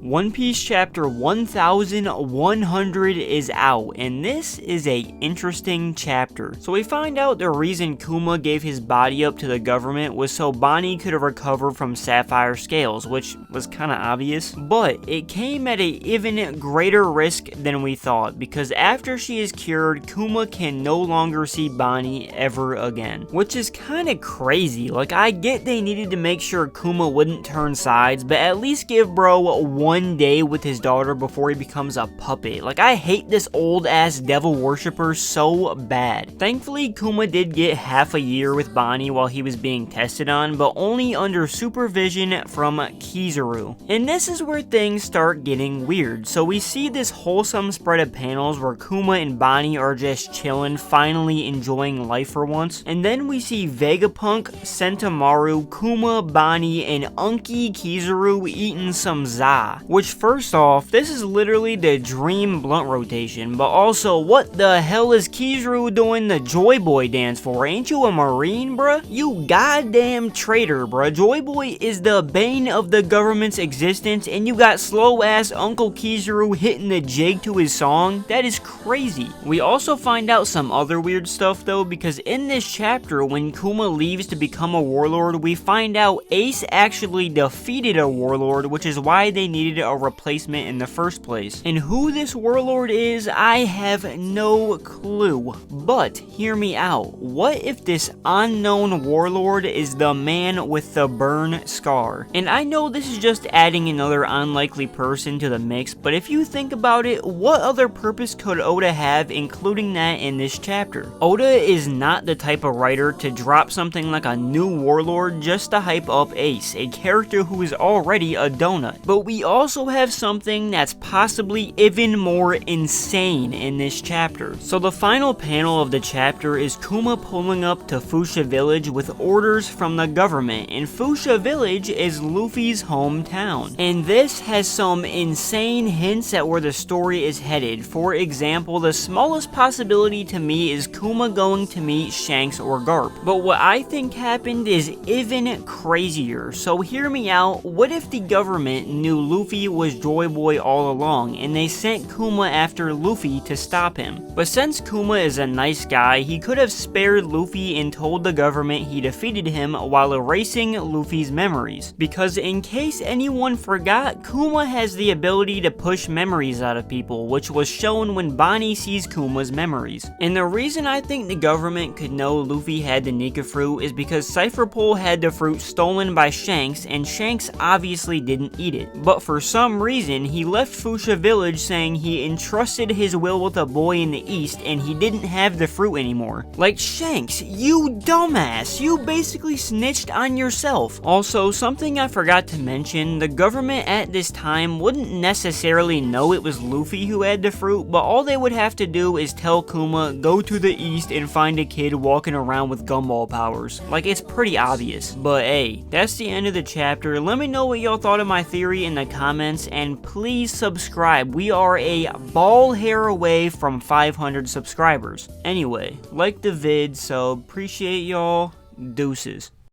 One Piece chapter 1100 is out, and this is a interesting chapter. So we find out the reason Kuma gave his body up to the government was so Bonnie could recover from Sapphire Scales, which was kinda obvious, but it came at an even greater risk than we thought, because after she is cured, Kuma can no longer see Bonnie ever again, which is kinda crazy. Like, I get they needed to make sure Kuma wouldn't turn sides, but at least give bro one day with his daughter before he becomes a puppet. Like, I hate this old ass devil worshipper so bad. Thankfully, Kuma did get half a year with Bonnie while he was being tested on, but only under supervision from Kizaru. And this is where things start getting weird. So we see this wholesome spread of panels where Kuma and Bonnie are just chilling, finally enjoying life for once. And then we see Vegapunk, Sentomaru, Kuma, Bonnie, and Unky Kizaru eating some za. Which, first off, this is literally the dream blunt rotation, but also, what the hell is Kizaru doing the Joy Boy dance for? Ain't you a Marine, bruh? You goddamn traitor, bruh. Joy Boy is the bane of the government's existence, and you got slow-ass Uncle Kizaru hitting the jig to his song? That is crazy. We also find out some other weird stuff, though, because in this chapter, when Kuma leaves to become a warlord, we find out Ace actually defeated a warlord, which is why they needed a replacement in the first place. And who this warlord is, I have no clue. But hear me out. What if this unknown warlord is the man with the burn scar? And I know this is just adding another unlikely person to the mix, but if you think about it, what other purpose could Oda have including that in this chapter? Oda is not the type of writer to drop something like a new warlord just to hype up Ace, a character who is already a donut. But we also have something that's possibly even more insane in this chapter. So the final panel of the chapter is Kuma pulling up to Fuchsia Village with orders from the government, and Fuchsia Village is Luffy's hometown. And this has some insane hints at where the story is headed. For example, the smallest possibility to me is Kuma going to meet Shanks or Garp. But what I think happened is even crazier. So hear me out. What if the government knew Luffy was Joy Boy all along, and they sent Kuma after Luffy to stop him? But since Kuma is a nice guy, he could have spared Luffy and told the government he defeated him while erasing Luffy's memories. Because in case anyone forgot, Kuma has the ability to push memories out of people, which was shown when Bonnie sees Kuma's memories. And the reason I think the government could know Luffy had the Nika fruit is because Cypher Pole had the fruit stolen by Shanks, and Shanks obviously didn't eat it. But for some reason, he left Fuchsia Village saying he entrusted his will with a boy in the east and he didn't have the fruit anymore. Like, Shanks, you dumbass, you basically snitched on yourself. Also, something I forgot to mention, the government at this time wouldn't necessarily know it was Luffy who had the fruit, but all they would have to do is tell Kuma, go to the east and find a kid walking around with gumball powers. Like, it's pretty obvious. But hey, that's the end of the chapter. Let me know what y'all thought of my theory in the comments, and please subscribe. We are a ball hair away from 500 subscribers. Anyway, like the vid, so appreciate y'all. Deuces.